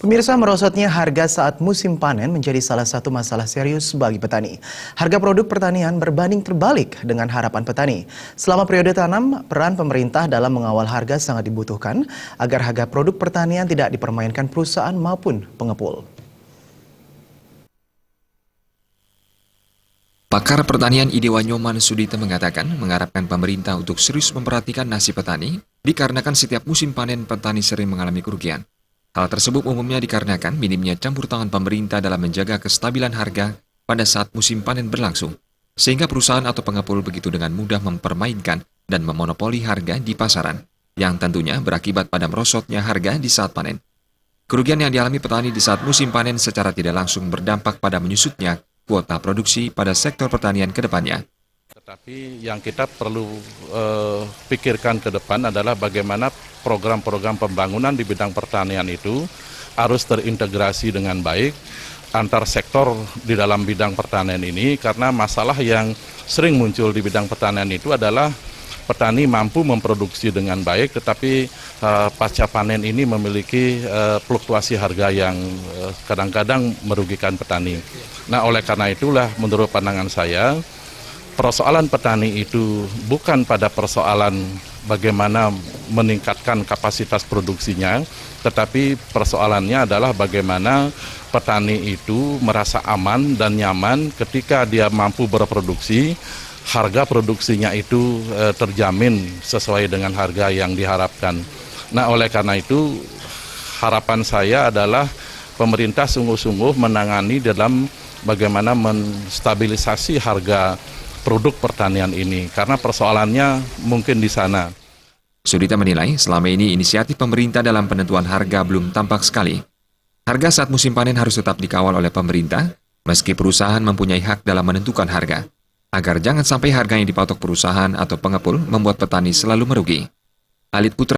Pemirsa, merosotnya harga saat musim panen menjadi salah satu masalah serius bagi petani. Harga produk pertanian berbanding terbalik dengan harapan petani. Selama periode tanam, peran pemerintah dalam mengawal harga sangat dibutuhkan agar harga produk pertanian tidak dipermainkan perusahaan maupun pengepul. Pakar pertanian Idewa Nyoman Sudita mengatakan mengharapkan pemerintah untuk serius memperhatikan nasib petani dikarenakan setiap musim panen petani sering mengalami kerugian. Hal tersebut umumnya dikarenakan minimnya campur tangan pemerintah dalam menjaga kestabilan harga pada saat musim panen berlangsung, sehingga perusahaan atau pengepul begitu dengan mudah mempermainkan dan memonopoli harga di pasaran, yang tentunya berakibat pada merosotnya harga di saat panen. Kerugian yang dialami petani di saat musim panen secara tidak langsung berdampak pada menyusutnya kuota produksi pada sektor pertanian ke depannya. Tetapi yang kita perlu pikirkan ke depan adalah bagaimana program-program pembangunan di bidang pertanian itu harus terintegrasi dengan baik antar sektor di dalam bidang pertanian ini, karena masalah yang sering muncul di bidang pertanian itu adalah petani mampu memproduksi dengan baik, tetapi pasca panen ini memiliki fluktuasi harga yang kadang-kadang merugikan petani. Nah, oleh karena itulah menurut pandangan saya, persoalan petani itu bukan pada persoalan bagaimana meningkatkan kapasitas produksinya, tetapi persoalannya adalah bagaimana petani itu merasa aman dan nyaman ketika dia mampu berproduksi, harga produksinya itu terjamin sesuai dengan harga yang diharapkan. Nah, oleh karena itu harapan saya adalah pemerintah sungguh-sungguh menangani dalam bagaimana menstabilisasi harga produk pertanian ini, karena persoalannya mungkin di sana. Sudita menilai selama ini inisiatif pemerintah dalam penentuan harga belum tampak sekali. Harga saat musim panen harus tetap dikawal oleh pemerintah, meski perusahaan mempunyai hak dalam menentukan harga, agar jangan sampai harga yang dipatok perusahaan atau pengepul membuat petani selalu merugi. Alit Putra